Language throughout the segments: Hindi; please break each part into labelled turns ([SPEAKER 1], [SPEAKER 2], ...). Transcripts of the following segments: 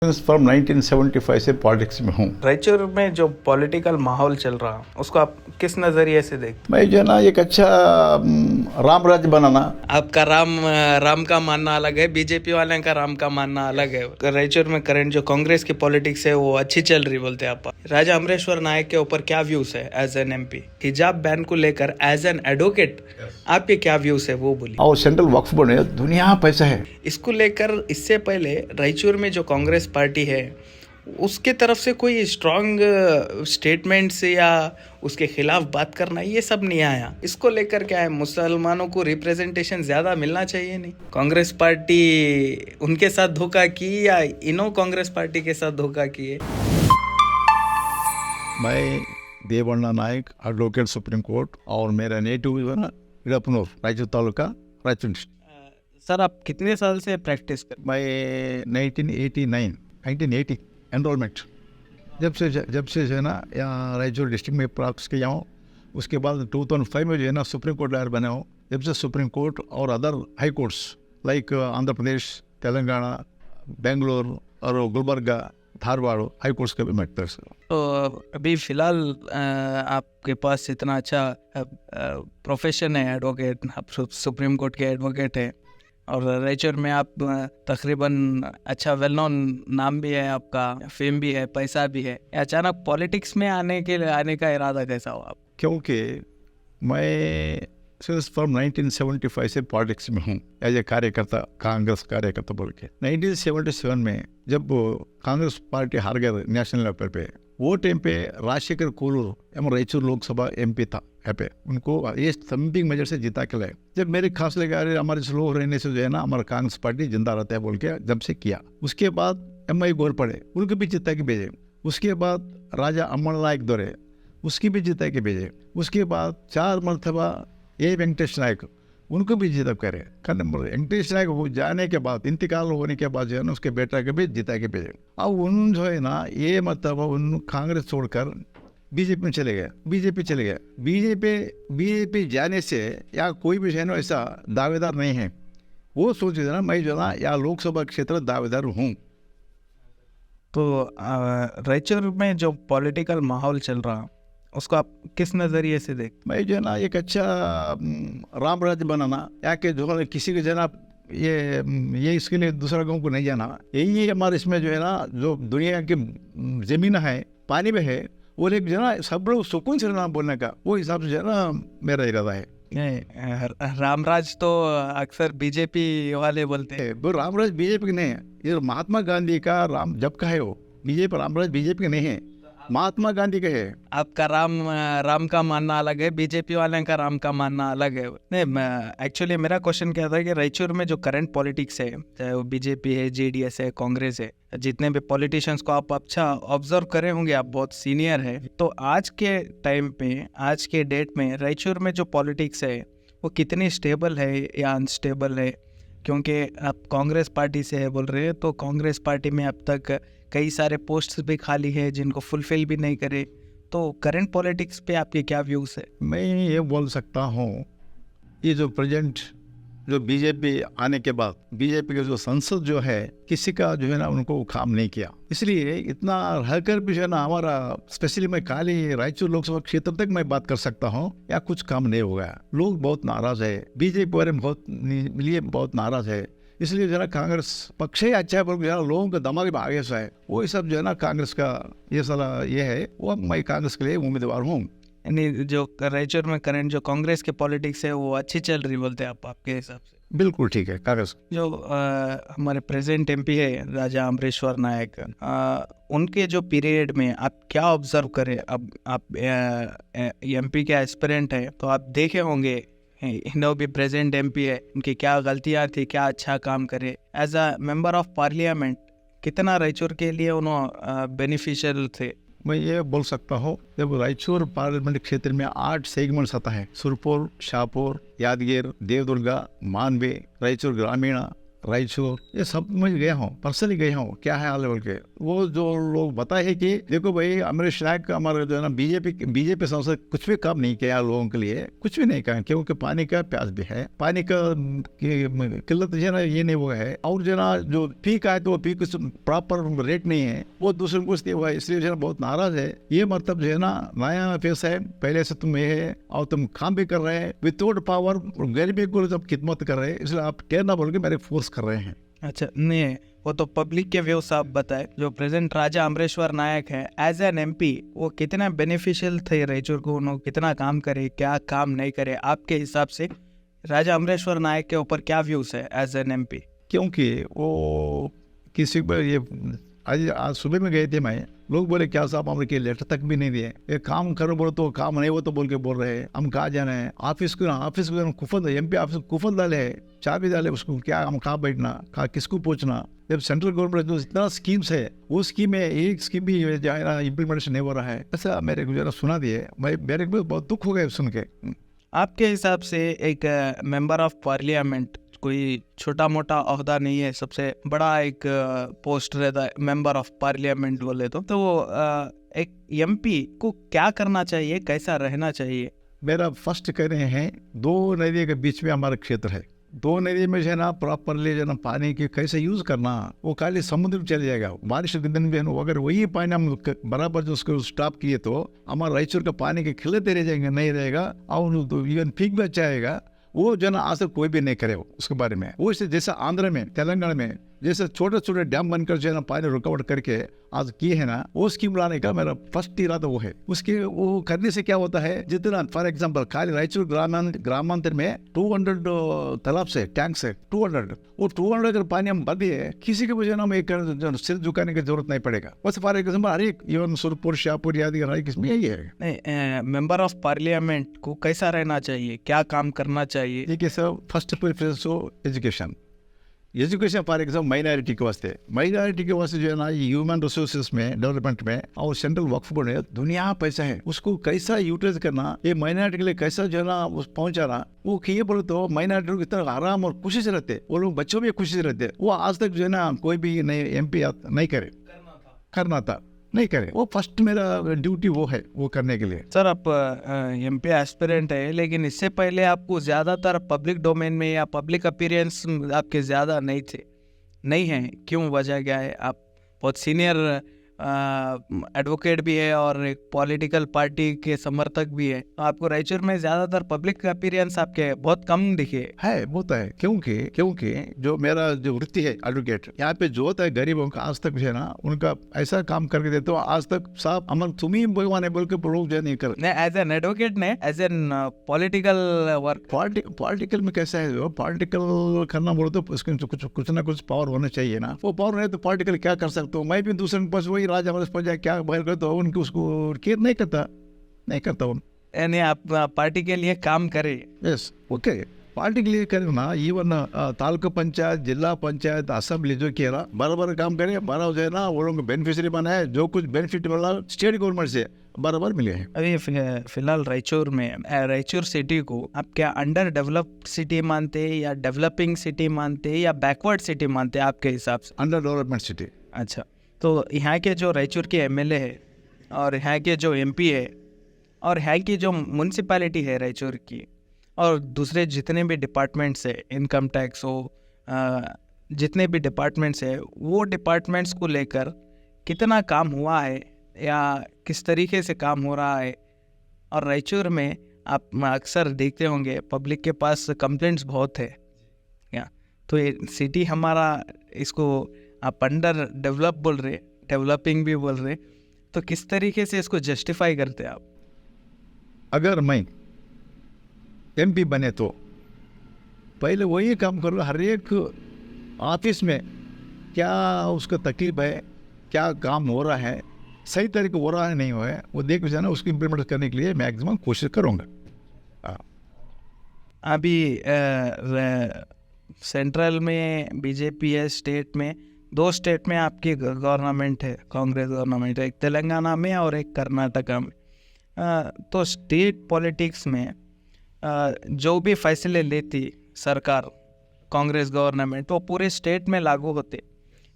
[SPEAKER 1] फ्रॉम 1975 से पॉलिटिक्स में हूँ।
[SPEAKER 2] रायचूर में जो पॉलिटिकल माहौल चल रहा उसको आप किस नज़रिए से देखते?
[SPEAKER 1] मैं जो है ना एक अच्छा राम राज्य बनाना।
[SPEAKER 2] आपका राम का मानना अलग है, बीजेपी वाले का राम का मानना अलग है। रायचूर में करंट जो कांग्रेस की पॉलिटिक्स है वो अच्छी चल रही बोलते हैं आप। राजा अमरेश्वर नायक के ऊपर क्या व्यूज है एज एन एमपी? हिजाब बैन को लेकर एज एन एडवोकेट आपके क्या व्यूज है वो बोलिए।
[SPEAKER 1] और सेंट्रल वक्फ बोर्ड है, दुनिया पैसा है
[SPEAKER 2] इसको लेकर इससे पहले रायचूर में जो कांग्रेस पार्टी है उसके तरफ से कोई स्ट्रांग स्टेटमेंट्स या उसके खिलाफ बात करना ये सब नहीं आया। इसको लेकर क्या है, मुसलमानों को रिप्रेजेंटेशन ज़्यादा मिलना चाहिए नहीं? कांग्रेस पार्टी उनके साथ धोखा की या इनो कांग्रेस पार्टी के साथ धोखा किए?
[SPEAKER 1] मैं देवण्णा नायक, एडवोकेट सुप्रीम कोर्ट, और मेरा नेटिव जो है ना इड़पनूर, रायचूर तालुका, रायचूर डिस्ट्रिक्ट।
[SPEAKER 2] सर आप कितने साल से प्रैक्टिस कर?
[SPEAKER 1] मैं 1980 एनरोलमेंट जब से जो है ना यहाँ रायचूर डिस्ट्रिक्ट में प्रैक्टिस किया हूँ। उसके बाद 2005 में जो है ना सुप्रीम कोर्ट लॉयर बना हूँ। जब से सुप्रीम कोर्ट और other high courts like Andhra Pradesh, Telangana, Bangalore और गुलबर्गा, धारवाड़ हाई कोर्ट्स के भी मैं प्रैक्टिस कर रहा हूँ।
[SPEAKER 2] तो अभी फिलहाल आपके पास इतना अच्छा प्रोफेशन है, एडवोकेट, आप सुप्रीम कोर्ट के एडवोकेट हैं और रायचूर में आप तकरीबन अच्छा वेल नोन नाम भी है आपका, फेम भी है, पैसा भी है। अचानक पॉलिटिक्स में आने का इरादा कैसा हुआ आप?
[SPEAKER 1] क्योंकि मैं सिंस फ्रॉम 1975 से पॉलिटिक्स में हूँ एज ए कार्यकर्ता, कांग्रेस कार्यकर्ता बोल के। 1977 में जब कांग्रेस पार्टी हार गए नेशनल लेवल पे, वो टाइम पे राजशेखर कोलूर एवं रायचूर लोकसभा एमपी था यहाँ पे, उनको ये समथिंग मेजर से जीता के लाए। जब मेरे खास लगा अरे हमारे स्लो रहने से जो है ना हमारा कांग्रेस पार्टी जिंदा रहता है बोल के जब से किया। उसके बाद एमआई गोर पड़े, उनको भी जिता के भेजे। उसके बाद राजा अमर नायक दौरे, उसकी भी जिता के भेजे। उसके बाद 4 मरतबा ये वेंकटेश नायक, उनको भी जिता करे। वेंकटेश नायक हो जाने के बाद, इंतकाल होने के बाद जो है ना उसके बेटा के भी जिता के भेजे। अब उन जो है ना ये मतलब उन कांग्रेस छोड़कर बीजेपी में चले गए। बीजेपी जाने से या कोई भी है ना ऐसा दावेदार नहीं है। वो सोचे ना मैं जो ना या लोकसभा क्षेत्र दावेदार हूँ।
[SPEAKER 2] तो रायचूर में जो पॉलिटिकल माहौल चल रहा उसको आप किस नज़रिए से देख?
[SPEAKER 1] मैं जो है ना एक अच्छा राम राज्य बनाना, या कि जो है किसी के जना ये इसके लिए दूसरा गाँव को नहीं जाना। यही हमारे इसमें जो है ना जो दुनिया की जमीन है, पानी में है, वो एक जो है ना सब लोग सुकून से रहना बोलने का, वो हिसाब से जो है ना मेरा इरादा है।
[SPEAKER 2] रामराज तो अक्सर बीजेपी वाले बोलते हैं।
[SPEAKER 1] वो रामराज बीजेपी का नहीं है, ये महात्मा गांधी का राम जब का है वो। रामराज बीजेपी का नहीं है, महात्मा गांधी का है।
[SPEAKER 2] आपका राम का मानना अलग है, बीजेपी वाले का राम का मानना अलग है। नहीं, एक्चुअली मेरा क्वेश्चन क्या था कि रायचूर में जो करंट पॉलिटिक्स है, चाहे वो बीजेपी है, जेडीएस है, कांग्रेस है, जितने भी पॉलिटिशियंस को आप अच्छा ऑब्जर्व करे होंगे, आप बहुत सीनियर है, तो आज के टाइम पे, आज के डेट में रायचूर में जो पॉलिटिक्स है वो कितनी स्टेबल है या अनस्टेबल है? क्योंकि आप कांग्रेस पार्टी से है बोल रहे हैं, तो कांग्रेस पार्टी में अब तक कई सारे पोस्ट्स भी खाली है जिनको फुलफिल भी नहीं करे। तो करंट पॉलिटिक्स पे आपके क्या व्यूज़ है?
[SPEAKER 1] मैं ये बोल सकता हूँ, ये जो प्रेजेंट जो बीजेपी आने के बाद बीजेपी के जो संसद जो है किसी का जो है ना उनको काम नहीं किया। इसलिए इतना रहकर भी जो है ना हमारा स्पेशली मैं खाली रायचूर लोकसभा क्षेत्र तक मैं बात कर सकता हूँ, या कुछ काम नहीं हो गया। लोग बहुत नाराज है, बीजेपी बारे में बहुत नाराज है। इसलिए जो है ना कांग्रेस पक्ष ही अच्छा है, पर लोगों का दिमाग में आगे से है, वो सब जो है ना कांग्रेस का ये साला ये है, वो मैं कांग्रेस के लिए उम्मीदवार हूँ।
[SPEAKER 2] यानी जो रायचूर में करंट जो कांग्रेस के पॉलिटिक्स है वो अच्छी चल रही बोलते हैं आपके हिसाब से?
[SPEAKER 1] बिल्कुल ठीक है। कांग्रेस
[SPEAKER 2] जो हमारे प्रेजेंट एमपी है राजा अमरेश्वर नायक, उनके जो पीरियड में आप क्या ऑब्जर्व करें? अब आप एमपी के एस्पिरेंट है तो आप देखे होंगे इन्हों भी प्रेजेंट एमपी है, उनकी क्या गलतियां थी, क्या अच्छा काम करे। As a member of parliament कितना रायचूर के लिए उन्होंने बेनिफिशियल थे?
[SPEAKER 1] मैं ये बोल सकता हूँ, जब रायचूर पार्लियामेंट क्षेत्र में 8 सेगमेंट्स आता है, सुरपुर, शाहपुर, यादगीर, देवदुर्गा, मानवे, रायचूर ग्रामीण रायचूर, ये सब मैं गया हूँ, पर्सनली गया हूँ क्या है हाल लेवल के। वो जो लोग बताए हैं कि देखो भाई अमरीश नायक हमारे जो है ना बीजेपी संसद कुछ भी काम नहीं किया लोगों के लिए, कुछ भी नहीं कहा, क्योंकि पानी का प्यास भी है, पानी का किल्लत जो है ना ये नहीं हुआ है, और जो है ना जो पीक आए तो वो पीक प्रॉपर रेट नहीं है, वो दूसरे को हुआ है, इसलिए जो है बहुत नाराज है। ये मतलब जो है ना नया फेस है, पहले से तुम ये है और तुम काम भी कर रहे हैं विदाउट पावर, गरीबी को जब खिदमत कर रहे हैं, इसलिए आप क्या ना बोल के मेरे फोर्स कर रहे हैं।
[SPEAKER 2] अच्छा नहीं, वो तो पब्लिक के व्यूज आप बताए। जो प्रेजेंट राजा अमरेश्वर नायक है एज एन एमपी, वो कितना बेनिफिशियल थे रायचूर को, उन्होंने कितना काम करे, क्या काम नहीं करे, आपके हिसाब से राजा अमरेश्वर नायक के ऊपर क्या व्यूज है एज एन एमपी?
[SPEAKER 1] क्योंकि वो किसी पर ये आज सुबह में गए थे मैं, लोग बोले क्या साहब हमारे के लेटर तक भी नहीं दिए, ये काम करो बोलो तो काम नहीं वो तो बोल के बोल रहे हैं, हम कहाँ जाना है, ऑफिस को कुफन एमपी ऑफिस कुफन डाले है, चाबी डाले उसको, क्या हम कहाँ बैठना, कहाँ किसको पूछना। जब सेंट्रल गवर्नमेंट जो इतना स्कीम्स है, वो स्कीम में एक स्कीम भी जो है ना इम्प्लीमेंटेशन नहीं हो रहा है, ऐसा मेरे को जरा सुना दिए, मेरे को बहुत दुख हो गया सुन के।
[SPEAKER 2] आपके हिसाब से एक मेंबर ऑफ पार्लियामेंट कोई छोटा मोटा ओहदा नहीं है, सबसे बड़ा एक पोस्ट रहता है मेंबर ऑफ पार्लियामेंट बोले तो वो एक एमपी को क्या करना चाहिए, कैसा रहना चाहिए?
[SPEAKER 1] मेरा फर्स्ट कह रहे हैं, दो नदियों के बीच में हमारा क्षेत्र है, दो नदी में जो है ना प्रॉपरली जो है ना पानी की कैसे यूज करना, वो खाली समुद्र में चले जाएगा, बारिश के दिन भी अगर वही पानी हम बराबर जो उसको स्टॉप किए तो हमारा रायचूर का पानी के खिलते रह जाएंगे, नहीं रहेगा, और तो इवन पीक भी अच्छा आएगा। वो जो ना आज तक कोई भी नहीं करे उसके बारे में। वो जैसे आंध्र में, तेलंगाना में जैसे छोटे छोटे डैम बनकर जो है ना पानी रुकावट करके आज किए है ना, वो स्कीम लाने का मेरा फर्स्ट इरादा वो है। उसके वो करने से क्या होता है, जितना फॉर एग्जांपल खाली रायचूर ग्रामांतर में 200 तालाब से टैंक से 200, वो 200 अगर पानी हम भर दिए, किसी के वजह हम एक सिर झुकाने की जरूरत नहीं पड़ेगा। बस फॉर एग्जाम्पल हर एक इवन सुरपुर शाहपुर आदि हर किस्म यही है।
[SPEAKER 2] नहीं, मेंबर ऑफ पार्लियामेंट को कैसा रहना चाहिए, क्या काम करना चाहिए?
[SPEAKER 1] ठीक है सर, फर्स्ट प्रेफरेंस हो एजुकेशन फॉर एग्जाम्पल माइनॉरिटी के वास्ते जो है ना ह्यूमन रिसोर्सेज में डेवलपमेंट में और सेंट्रल वक्फ बोर्ड है, दुनिया पैसा है, उसको कैसा यूटिलाइज करना, ये माइनॉरिटी के लिए कैसा जो है ना पहुंचाना, वो किए बोले तो माइनॉरिटी लोग इतना आराम और खुशी से रहते, वो लोग बच्चों भी खुशी से रहते। वो आज तक जो है ना कोई भी नहीं एमपी नहीं करना था नहीं करे, वो फर्स्ट मेरा ड्यूटी वो है, वो करने के लिए।
[SPEAKER 2] सर आप एमपी एस्पिरेंट है, लेकिन इससे पहले आपको ज़्यादातर पब्लिक डोमेन में या पब्लिक अपीयरेंस आपके ज़्यादा नहीं है, क्यों, वजह क्या है? आप बहुत सीनियर एडवोकेट भी है और एक पॉलिटिकल पार्टी के समर्थक भी है, तो आपको रायचूर में ज़्यादातर पब्लिक अपीयरेंस आपके बहुत कम दिखे
[SPEAKER 1] है। वो तो है, क्योंकि जो मेरा जो वृत्ति है एडवोकेट, यहाँ पे जो होता है गरीबों का आज तक जो है ना उनका ऐसा काम करके देते हो, आज तक साहब अमन तुम ही भगवान है बोल के लोग जो नहीं कर।
[SPEAKER 2] एज एन एडवोकेट ने as an political work,
[SPEAKER 1] political में कैसा है, पॉलिटिकल करना बोलो तो उसके कुछ ना कुछ पावर होना चाहिए ना, वो पावर नहीं तो पॉलिटिकल क्या कर सकते हो। मैं भी दूसरे के पास वही राजा हमारे पास क्या बहर करता हूँ, उनकी उसको केयर नहीं करता हूँ।
[SPEAKER 2] यानी आप पार्टी के लिए काम करें?
[SPEAKER 1] यस, ओके, पार्टी के लिए करें ना, इवन तालुका पंचायत, जिला पंचायत, असेंबली जो किया ना बराबर काम करे, बराबर जो है ना वो लोग बेनिफिशियरी बनाए, जो कुछ बेनिफिट मिला स्टेट गवर्नमेंट से बराबर मिले हैं।
[SPEAKER 2] अभी फिलहाल रायचूर में, रायचूर सिटी को आप क्या अंडर डेवलप्ड सिटी मानते हैं या डेवलपिंग सिटी मानते हैं या बैकवर्ड सिटी मानते हैं आपके हिसाब से?
[SPEAKER 1] Under development city.
[SPEAKER 2] अच्छा, तो यहाँ के जो रायचूर के एमएलए है और यहाँ के जो एमपी है और यहाँ की जो म्यूनसिपैलिटी है रायचूर की और दूसरे जितने भी डिपार्टमेंट्स है, इनकम टैक्स हो, जितने भी डिपार्टमेंट्स है, वो डिपार्टमेंट्स को लेकर कितना काम हुआ है या किस तरीके से काम हो रहा है? और रायचूर में आप अक्सर देखते होंगे पब्लिक के पास कंप्लेंट्स बहुत है या, तो ये सिटी हमारा, इसको आप अंडर डेवलप बोल रहे, डेवलपिंग भी बोल रहे, तो किस तरीके से इसको जस्टिफाई करते हैं आप?
[SPEAKER 1] अगर मैं एमपी बने तो पहले वही काम करूँ, हर एक ऑफिस में क्या उसका तकलीफ है, क्या काम हो रहा है, सही तरीके हो रहा है नहीं हो है, वो देख जाना, उसको इम्प्लीमेंट करने के लिए मैक्सिमम कोशिश करूँगा।
[SPEAKER 2] अभी सेंट्रल में बीजेपी है, स्टेट में, 2 स्टेट में आपकी गवर्नमेंट है, कांग्रेस गवर्नमेंट है, एक तेलंगाना में और एक कर्नाटका में। तो स्टेट पॉलिटिक्स में जो भी फैसले लेती सरकार, कांग्रेस गवर्नमेंट वो पूरे स्टेट में लागू होते।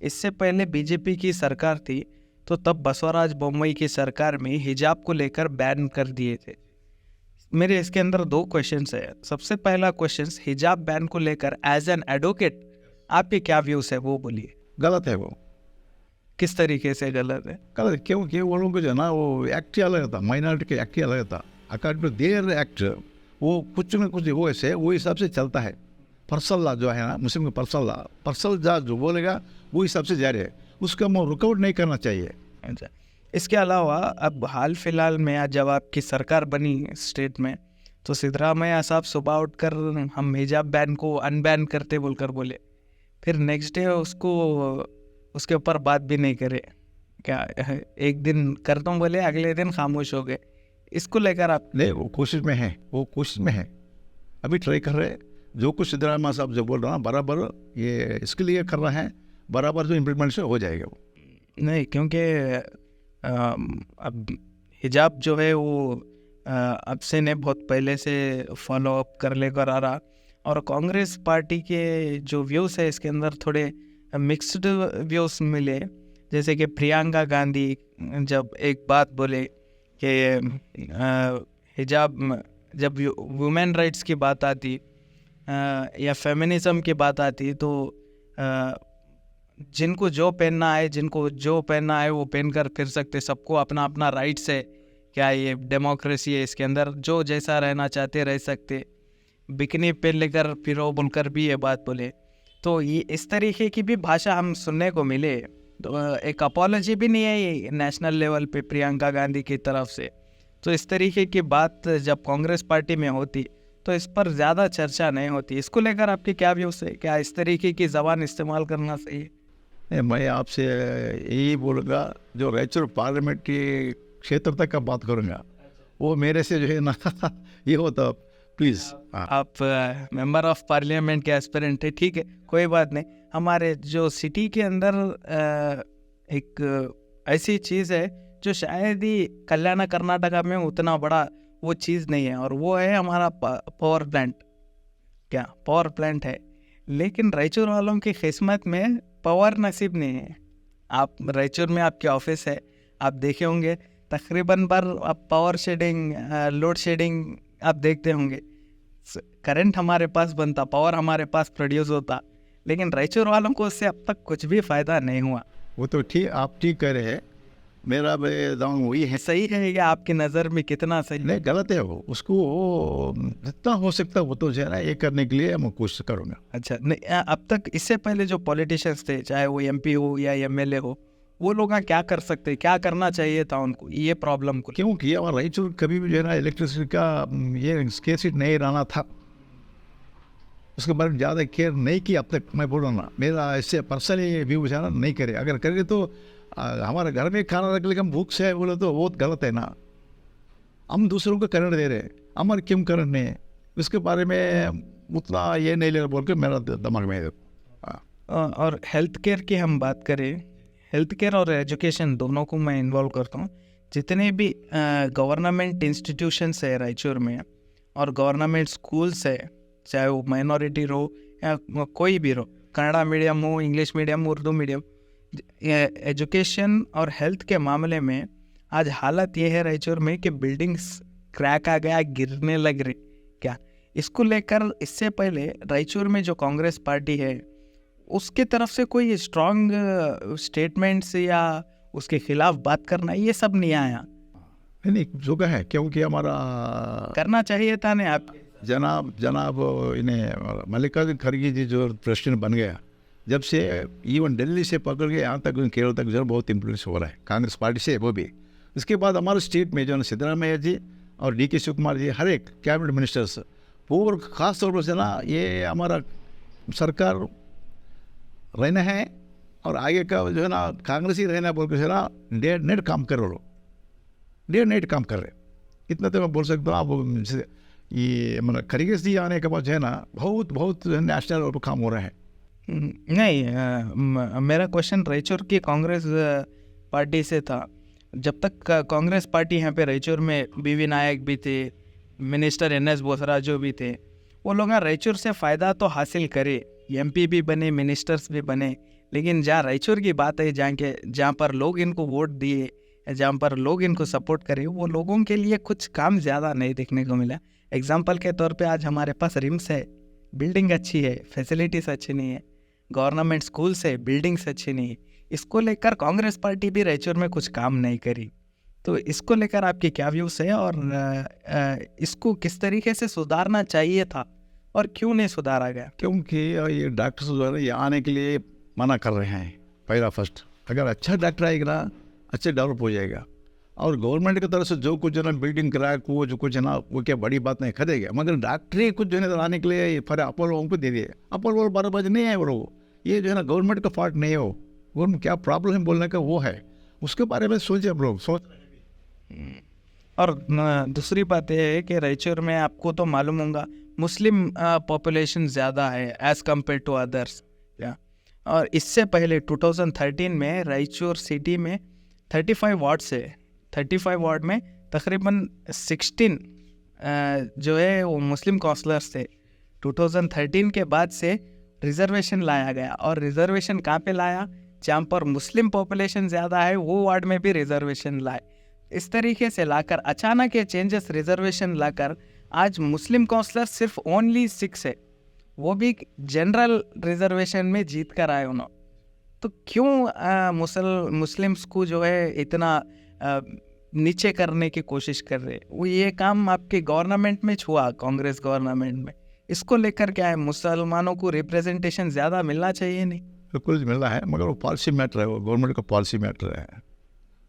[SPEAKER 2] इससे पहले बीजेपी की सरकार थी तो तब बसवराज बोम्मई की सरकार में हिजाब को लेकर बैन कर दिए थे। मेरे इसके अंदर 2 क्वेश्चंस है। सबसे पहला क्वेश्चन, हिजाब बैन को लेकर एज एन एडवोकेट आपके क्या व्यूज है वो बोलिए।
[SPEAKER 1] गलत है वो।
[SPEAKER 2] किस तरीके से गलत है?
[SPEAKER 1] गलत क्योंकि वो लोगों को जो है ना वो एक्ट ही अलग था, माइनॉरिटी के एक्ट ही अलग था। अकॉर्डिंग टू देयर एक्ट वो कुछ न कुछ वो ऐसे वो हिसाब से चलता है। पर्सनल लॉ जो है ना मुस्लिम का पर्सनल लॉ जो बोलेगा वो हिसाब से जारी है, उसका हम रुकआउट नहीं करना चाहिए।
[SPEAKER 2] अच्छा, इसके अलावा अब हाल फिलहाल में आज जब आपकी सरकार बनी स्टेट में तो सिद्धरामैया साहब सुबह उठकर हम हिजाब बैन को अनबैन करते बोलकर बोले, फिर नेक्स्ट डे उसके ऊपर बात भी नहीं करे। क्या एक दिन कर दूं बोले, अगले दिन खामोश हो गए। इसको लेकर आप?
[SPEAKER 1] नहीं, वो कोशिश में है, अभी ट्राई कर रहे हैं। जो कुछ सिद्धरामैया साहब जो बोल रहा है बराबर ये इसके लिए कर रहे हैं, बराबर जो इम्प्लीमेंटेशन हो जाएगा वो।
[SPEAKER 2] नहीं, क्योंकि अब हिजाब जो है वो अब से ने बहुत पहले से फॉलो अप कर लेकर आ रहा, और कांग्रेस पार्टी के जो व्यूज़ है इसके अंदर थोड़े मिक्स्ड व्यूज़ मिले। जैसे कि प्रियंका गांधी जब एक बात बोले कि हिजाब, जब वुमेन राइट्स की बात आती या फेमिनिज्म की बात आती तो जिनको जो पहनना है वो पहन कर फिर सकते, सबको अपना अपना राइट्स है। क्या ये डेमोक्रेसी है, इसके अंदर जो जैसा रहना चाहते रह सकते। बिकनी पहन लेकर फिरो बोलकर भी ये बात बोले, तो ये इस तरीके की भी भाषा हम सुनने को मिले। तो एक अपॉलॉजी भी नहीं है ये नेशनल लेवल पे प्रियंका गांधी की तरफ से। तो इस तरीके की बात जब कांग्रेस पार्टी में होती तो इस पर ज़्यादा चर्चा नहीं होती। इसको लेकर आपके क्या व्यूज़ है? क्या इस तरीके की ज़बान इस्तेमाल करना सही है?
[SPEAKER 1] नहीं, मैं आपसे यही बोलूँगा, जो रायचूर पार्लियामेंट के क्षेत्र तक का बात करूँगा वो मेरे से जो है ना ये होता, प्लीज़।
[SPEAKER 2] आप मेंबर ऑफ पार्लियामेंट के एस्पिरेंट है, ठीक है, कोई बात नहीं। हमारे जो सिटी के अंदर एक ऐसी चीज़ है जो शायद ही कल्याण कर्नाटका में उतना बड़ा वो चीज़ नहीं है, और वो है हमारा पावर प्लांट। क्या पावर प्लांट है, लेकिन रायचूर वालों की किस्मत में पावर नसीब नहीं है। आप रायचूर में आपके ऑफिस है, आप देखे होंगे तकरीबन पर आप पावर शेडिंग, लोड शेडिंग आप देखते होंगे। करंट हमारे पास बनता, पावर हमारे पास प्रोड्यूस होता, लेकिन रायचूर वालों को उससे अब तक कुछ भी फ़ायदा नहीं हुआ।
[SPEAKER 1] वो तो ठीक, आप ठीक कह रहे हैं, मेरा दाम वही है।
[SPEAKER 2] सही है या आपकी नज़र में कितना सही?
[SPEAKER 1] नहीं, गलत है वो। उसको जितना हो सकता है वो तो जो है ना ये करने के लिए मैं कोशिश करूँगा।
[SPEAKER 2] अच्छा, नहीं, अब तक इससे पहले जो पॉलिटिशियंस थे, चाहे वो MP हो या MLA हो, वो लोग क्या कर सकते, क्या करना चाहिए था उनको ये प्रॉब्लम को?
[SPEAKER 1] क्योंकि हमारा रायचूर कभी भी जो है ना इलेक्ट्रिसिटी का ये स्केर्सिटी नहीं रहना था, उसके बारे में ज़्यादा केयर नहीं किया अब तक। मैं बोल रहा हूँ ना, मेरा इससे पर्सनली व्यू है ना, नहीं करे। अगर करेंगे तो हमारे घर में खाना रख लेकर हम भूख से बोले तो बहुत गलत है ना। हम दूसरों को करंट दे रहे हैं, हमारे क्यों करंट नहीं है, उसके बारे में उतना ये नहीं ले बोल के मेरा दिमाग में है।
[SPEAKER 2] और हेल्थ केयर की हम बात करें, हेल्थ केयर और एजुकेशन दोनों को मैं इन्वॉल्व करता हूँ। जितने भी गवर्नमेंट इंस्टीट्यूशंस है रायचूर में और गवर्नमेंट स्कूल्स है, चाहे वो माइनॉरिटी हो या कोई भी हो, कन्नड़ा मीडियम हो, English medium, Urdu medium, education और हेल्थ के मामले में आज हालत ये है रायचूर में कि बिल्डिंग्स क्रैक आ गया, गिरने लग रही। क्या इसको लेकर इससे पहले रायचूर में जो कांग्रेस पार्टी है उसके तरफ से कोई स्ट्रॉन्ग स्टेटमेंट्स या उसके खिलाफ बात करना, ये सब नहीं आया?
[SPEAKER 1] नहीं, जो है क्योंकि हमारा
[SPEAKER 2] करना चाहिए था ना। आप
[SPEAKER 1] जनाब इन्हें मल्लिकार्जुन खड़गे जी जो प्रेसिडेंट बन गया, जब से इवन दिल्ली से पकड़ के यहाँ तक केरल तक जो बहुत इन्फ्लुएंस हो रहा है कांग्रेस पार्टी से, वो भी। इसके बाद हमारे स्टेट में जो है सिद्धरामैया जी और DK शिवकुमार जी, हर एक कैबिनेट मिनिस्टर्स, वो खास तौर पर से ना ये हमारा सरकार रहना है और आगे का जो है ना कांग्रेस ही रहना बोल के ना डे नेट काम कर रहे, डे नाइट काम कर रहे। इतना तो मैं बोल सकता हूँ। आप ये मतलब खड़गे जी आने के बाद जो है ना बहुत नेशनल लेवल पर काम हो रहा है।
[SPEAKER 2] नहीं, मेरा क्वेश्चन रायचूर की कांग्रेस पार्टी से था। जब तक कांग्रेस पार्टी यहाँ पे रायचूर में BV नायक भी थे, मिनिस्टर NS बोसरा जो भी थे, वो लोग रायचूर से फ़ायदा तो हासिल करे, एमपी भी बने, मिनिस्टर्स भी बने, लेकिन जहाँ रायचूर की बात है, जहाँ पर लोग इनको वोट दिए, जहाँ पर लोग इनको सपोर्ट करे, वो लोगों के लिए कुछ काम ज़्यादा नहीं देखने को मिला। एग्जाम्पल के तौर पे आज हमारे पास रिम्स है, बिल्डिंग अच्छी है, फैसिलिटीज़ अच्छी नहीं है, गवर्नमेंट स्कूल्स है, बिल्डिंग्स अच्छी नहीं है। इसको लेकर कांग्रेस पार्टी भी रायचूर में कुछ काम नहीं करी। तो इसको लेकर आपके क्या व्यूज़ है, और इसको किस तरीके से सुधारना चाहिए था और क्यों नहीं सुधारा गया?
[SPEAKER 1] क्योंकि ये डॉक्टर्स जो है ना, ये आने के लिए मना कर रहे हैं। पहला फर्स्ट, अगर अच्छा डॉक्टर आएगा ना, अच्छे डेवलप हो जाएगा। और गवर्नमेंट की तरफ से जो कुछ है ना, बिल्डिंग किराया को जो कुछ है ना, वो क्या बड़ी बात नहीं खरीदेगा, मगर डॉक्टर ही कुछ जो है ना लाने के लिए फिर अपोलो उनको दे दिए। अपोलो 12 बजे नहीं है वो, ये जो है ना गवर्नमेंट का फॉल्ट नहीं हो, गवर्नमेंट क्या प्रॉब्लम है बोलने का वो है, उसके बारे में सोचे हम लोग सोच।
[SPEAKER 2] और दूसरी बात यह है कि रायचूर में आपको तो मालूम होगा मुस्लिम पॉपुलेशन ज़्यादा है एज़ कम्पेयर टू अदर्स। और इससे पहले 2013 में रायचूर सिटी में 35 वार्ड से 35 वार्ड में तकरीबन 16 जो है वो मुस्लिम काउंसलर्स थे। 2013 के बाद से रिजर्वेशन लाया गया, और रिजर्वेशन कहाँ पे लाया? जहाँ पर मुस्लिम पॉपुलेशन ज़्यादा है वो वार्ड में भी रिजर्वेशन लाए। इस तरीके से लाकर अचानक ये चेंजेस रिजर्वेशन लाकर आज मुस्लिम काउंसलर सिर्फ ओनली 6 है, वो भी जनरल रिजर्वेशन में जीत कर आए उन्होंने। तो क्यों मुस्लिम्स को जो है इतना नीचे करने की कोशिश कर रहे? वो ये काम आपके गवर्नमेंट में हुआ, कांग्रेस गवर्नमेंट में। इसको लेकर क्या है, मुसलमानों को रिप्रेजेंटेशन ज़्यादा मिलना चाहिए? नहीं,
[SPEAKER 1] बिल्कुल मिलना है, मगर वो पॉलिसी मैटर है, वो गवर्नमेंट का पॉलिसी मैटर है।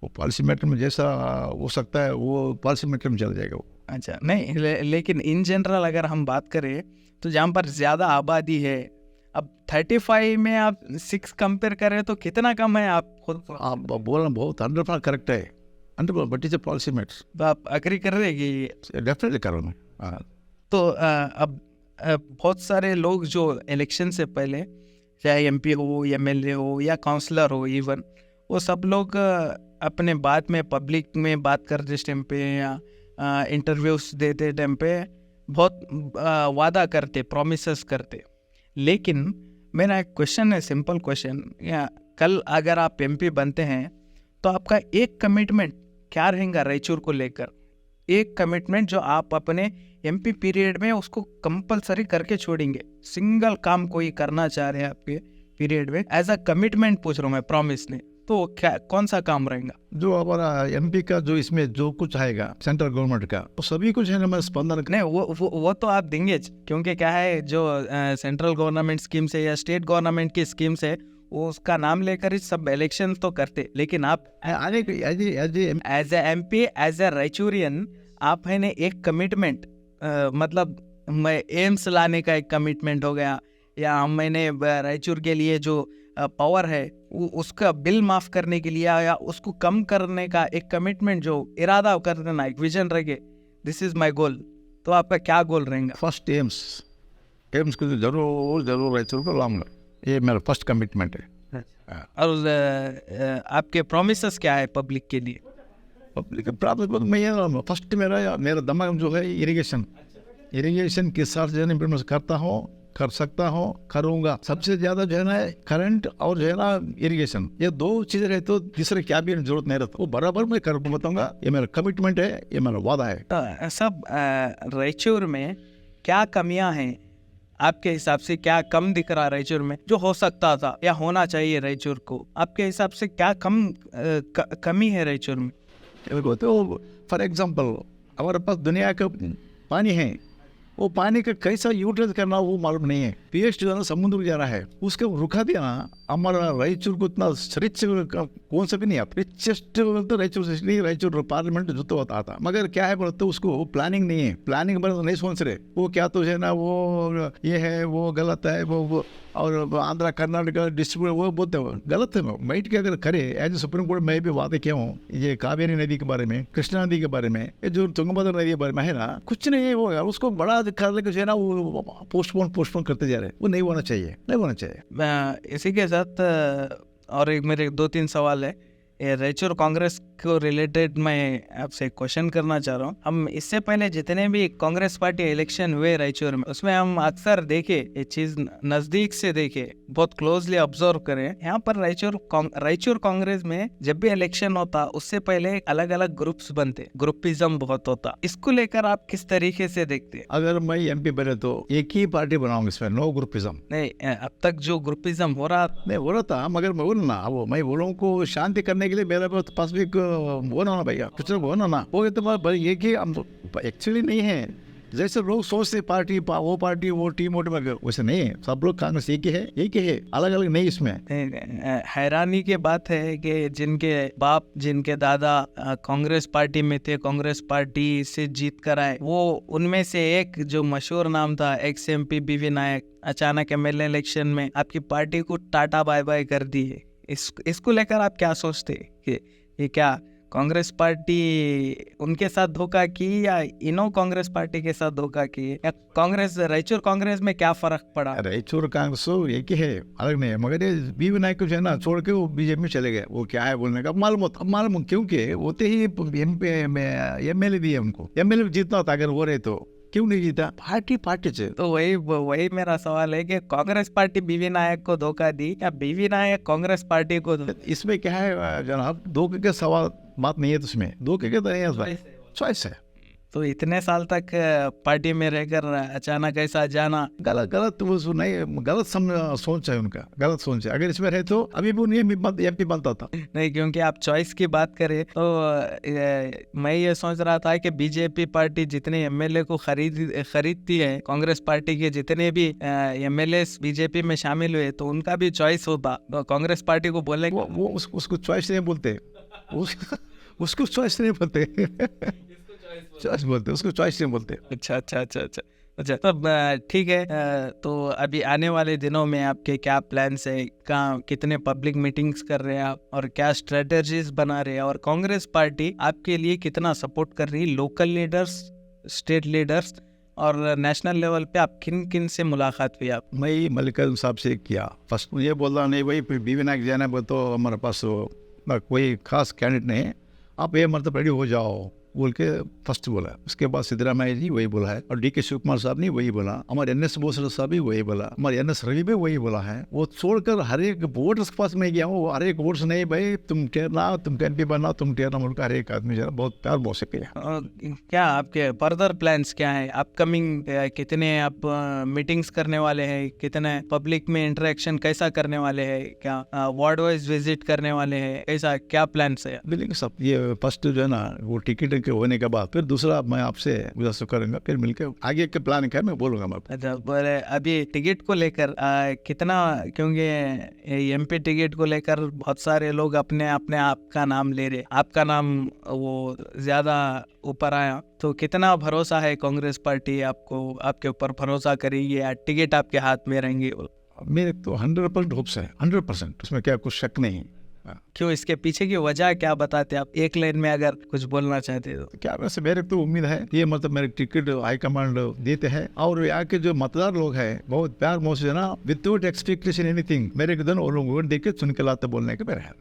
[SPEAKER 1] वो पॉलिसी मैटर में जैसा हो सकता है वो पॉलिसी मैटर में चल जाएगा वो।
[SPEAKER 2] अच्छा नहीं, लेकिन इन जनरल अगर हम बात करें तो जहाँ पर ज़्यादा आबादी है, अब 35 में आप 6 कंपेयर करें तो कितना कम है? आप खुद
[SPEAKER 1] आप बोलना बहुत 100% करेक्ट है, 100%, but is a policy matter.
[SPEAKER 2] तो आप अग्री कर रहे हैं कि
[SPEAKER 1] डेफिनेटली करो मैं।
[SPEAKER 2] तो अब बहुत सारे लोग जो इलेक्शन से पहले, चाहे एमपी हो, एमएलए हो या काउंसलर हो, इवन वो सब लोग अपने बात में पब्लिक में बात करते टाइम पे या इंटरव्यूज देते टाइम पे बहुत वादा करते, प्रॉमिसेस करते। लेकिन मेरा एक क्वेश्चन है, सिंपल क्वेश्चन, या कल अगर आप एमपी बनते हैं तो आपका एक कमिटमेंट क्या रहेगा रायचूर को लेकर? एक कमिटमेंट जो आप अपने एमपी पीरियड में उसको कंपलसरी करके छोड़ेंगे। सिंगल काम कोई करना चाह रहे हैं आपके पीरियड में, एज अ कमिटमेंट पूछ रहा हूँ मैं, प्रॉमिस नहीं, तो क्या कौन सा काम रहेगा?
[SPEAKER 1] जो हमारा एमपी का जो इसमें जो कुछ आएगा सेंट्रल गवर्नमेंट का, वो सभी कुछ है ना, मैं स्पंदन
[SPEAKER 2] नहीं, वो तो आप देंगे, क्योंकि क्या है, जो सेंट्रल गवर्नमेंट स्कीम्स है या स्टेट गवर्नमेंट की स्कीम्स है, वो उसका नाम लेकर ही सब इलेक्शन तो करते। लेकिन आप
[SPEAKER 1] आने
[SPEAKER 2] as a MP, as a Raichurian, आप है ना एक कमिटमेंट, मतलब मैं एम्स लाने का एक कमिटमेंट हो गया, या मैंने रायचूर के लिए जो पावर है उसका बिल माफ करने के लिए या उसको कम करने का एक कमिटमेंट, जो इरादा कर देना, एक विजन रखे, दिस इज माय गोल। तो आपका क्या गोल रहेगा?
[SPEAKER 1] फर्स्ट एम्स को जरूर रायचूर को लाऊंगा, ये मेरा फर्स्ट कमिटमेंट है।
[SPEAKER 2] और आपके प्रोमिसेस क्या है पब्लिक के लिए?
[SPEAKER 1] पब्लिक प्रॉब्लम मैं फर्स्ट मेरा दिमाग जो है इरिगेशन किस साथ जो है इम्प्लीमेंट करता हूँ, कर सकता हूँ, करूँगा। सबसे ज़्यादा जो है ना करंट और जो है ना इरिगेशन, ये 2 चीज़ें रहे तो तीसरे क्या भी जरूरत नहीं रहता, वो बराबर मैं कर बताऊँगा। ये मेरा कमिटमेंट है, ये मेरा वादा है।
[SPEAKER 2] तो सब रायचूर में क्या कमियां हैं आपके हिसाब से? क्या कम दिख रहा रायचूर में जो हो सकता था या होना चाहिए रायचूर को? आपके हिसाब से क्या कमी है रायचूर में?
[SPEAKER 1] तो फॉर एग्जाम्पल हमारे पास दुनिया का पानी है, वो पानी का कैसा यूटिलाइज करना वो मालूम नहीं है। पीएच जो है ना समुद्र जा रहा है, उसको रुका दिया ना, हमारा रायचूर को इतना रिच कौन सा भी नहीं है, रिचेस्ट तो रायचूर, इसलिए रायचूर पार्लियामेंट जो तो होता था। मगर क्या है बोलते, उसको प्लानिंग नहीं है, प्लानिंग बड़े नहीं सोच रहे, वो क्या तो है ना, वो ये है, वो गलत है, वो और आंध्रा कर्नाटक डिस्ट्रिब्यूट वो बोलते हो गलत है। बैठ के अगर करे एज सुप्रीम कोर्ट में भी वादे किया हूँ, ये कावेरी नदी के बारे में, कृष्णा नदी के बारे में, ये जो तुंगभद्रा नदी के बारे में है ना, कुछ नहीं वो यार, उसको बड़ा करने के जो है ना वो पोस्टपोन करते जा रहे हैं, वो नहीं होना चाहिए।
[SPEAKER 2] इसी के साथ और एक मेरे 2-3 सवाल है ये रायचूर कांग्रेस को रिलेटेड मैं आपसे क्वेश्चन करना चाह रहा हूँ। हम इससे पहले जितने भी कांग्रेस पार्टी इलेक्शन हुए रायचूर में, उसमें हम अक्सर देखे, ये चीज नजदीक से देखे, बहुत क्लोजली ऑब्जर्व करें। यहाँ पर रायचूर कांग्रेस में जब भी इलेक्शन होता उससे पहले अलग अलग ग्रुप्स बनते, ग्रुपिज्म बहुत होता। इसको लेकर आप किस तरीके से देखते हैं?
[SPEAKER 1] अगर मैं एमपी बने तो एक ही पार्टी बनाऊंगा, इसमें नो ग्रुपिज्म।
[SPEAKER 2] नहीं, अब तक जो ग्रुपिज्म हो रहा
[SPEAKER 1] नहीं हो रहा था, मगर मैं बोलूँ ना, वो मैं बोलूँ को शांति करने के लिए मेरे पास भी वो ना भैया, कुछ वो ना वो तो ये कि एक्चुअली नहीं है जैसे लोग सोचते पार्टी वो पार्टी वो टीम वैसे नहीं है। सब लोग कांग्रेस एक ही है, अलग अलग नहीं। इसमें
[SPEAKER 2] हैरानी की बात है कि जिनके बाप जिनके दादा कांग्रेस पार्टी में थे, कांग्रेस पार्टी से जीत कर आए, वो उनमें से एक जो मशहूर नाम था एक्स MP BV नायक, अचानक MLA इलेक्शन में आपकी पार्टी को टाटा बाय बाय कर दी है। इसको लेकर आप क्या सोचते कि ये क्या कांग्रेस पार्टी उनके साथ धोखा की या इनो कांग्रेस पार्टी के साथ धोखा की, या कांग्रेस रायचूर कांग्रेस में क्या फर्क पड़ा?
[SPEAKER 1] रायचूर कांग्रेस एक ही है, अलग नहीं है। मगर ये BV नायक को जो है ना छोड़ के वो बीजेपी में चले गए, वो क्या है बोलने का मालूम क्योंकि होते ही MP में MLA भी है उनको, MLA जीतना था अगर वो रहे तो क्यों नहीं जीता? पार्टी से।
[SPEAKER 2] तो वही मेरा सवाल है कि कांग्रेस पार्टी BV नायक को धोखा दी या BV नायक कांग्रेस पार्टी को?
[SPEAKER 1] इसमें क्या है जनाब, धोखे के सवाल बात नहीं है, तो उसमें धोखे के तो नहीं है, चॉइस है।
[SPEAKER 2] तो इतने साल तक पार्टी में रहकर अचानक ऐसा जाना
[SPEAKER 1] गलत वो नहीं, गलत सोच है उनका, गलत सोच है। अगर इसमें रहे तो अभी भी MP बनता था।
[SPEAKER 2] नहीं, क्योंकि आप चॉइस की बात करें तो मैं ये सोच रहा था कि बीजेपी पार्टी जितने MLA को खरीदती है, कांग्रेस पार्टी के जितने भी MLA बीजेपी में शामिल हुए तो उनका भी चॉइस होता, तो कांग्रेस पार्टी को बोले
[SPEAKER 1] वो उसको चॉइस नहीं बोलते, उसको चॉइस नहीं बोलते, चॉइस बोलते, उसको चॉइस नहीं बोलते।
[SPEAKER 2] अच्छा, तब ठीक है। तो अभी आने वाले दिनों में आपके क्या प्लान्स है, कहाँ कितने पब्लिक मीटिंग्स कर रहे हैं आप, और क्या स्ट्रेटजीज बना रहे हैं, और कांग्रेस पार्टी आपके लिए कितना सपोर्ट कर रही है? लोकल लीडर्स, स्टेट लीडर्स और नेशनल लेवल पे आप किन से मुलाकात हुई? आप
[SPEAKER 1] मैं मल्लिकार्जुन साहब से किया, फर्स्ट मुझे बोला नहीं वही BV नायक जाना बोल, तो हमारे पास कोई खास कैंडिडेट नहीं है, आप ये मतलब रेडी हो जाओ बोल के फर्स्ट बोला। उसके बाद सिद्धरामैया जी वही बोला है, और DK शिवकुमार साहब ने वही बोला, हमारे NS बोसर साहब भी वही बोला, हमारे NS रवि भी वही बोला है। वो छोड़कर हर एक वोटर्स के पास में गया हूँ, हर एक वोट्स नहीं भाई तुम ठहरना, तुम MP बनना, तुम ठहरना, उनका हर एक आदमी जरा बहुत प्यार बहुत से किया।
[SPEAKER 2] क्या आपके फर्दर प्लान्स क्या है अपकमिंग? कितने आप मीटिंग्स करने वाले हैं, कितने पब्लिक में इंटरेक्शन कैसा करने वाले हैं, क्या वार्ड वाइज विजिट करने वाले हैं, ऐसा क्या प्लान्स है?
[SPEAKER 1] बिल्कुल सब, ये फर्स्ट जो है ना वो टिकट के होने के बाद फिर दूसरा मैं आपसे गुजारिश करूंगा, फिर मिलकर आगे के प्लान क्या मैं बोलूंगा मैं।
[SPEAKER 2] अच्छा, बोले अभी टिकट को लेकर कितना, क्योंकि MP टिकट को लेकर बहुत सारे लोग अपने आपका नाम ले रहे, आपका नाम वो ज्यादा ऊपर आया, तो कितना भरोसा है कांग्रेस पार्टी आपको, आपके ऊपर भरोसा करेगी या टिकट आपके हाथ में रहेंगे?
[SPEAKER 1] मेरे तो 100% होप्स है, 100%, उसमें क्या कुछ शक नहीं।
[SPEAKER 2] क्यों, इसके पीछे की वजह क्या बताते आप, एक लाइन में अगर कुछ बोलना चाहते तो?
[SPEAKER 1] क्या वैसे मेरे तो उम्मीद है ये मतलब मेरे टिकट हाईकमांड देते हैं, और यहाँ के जो मतदार लोग हैं बहुत प्यार मोह से ना, विदाउट एक्सपेक्टेशन एनीथिंग मेरे वो लोग देख के चुन के लाते बोलने के मेरे है।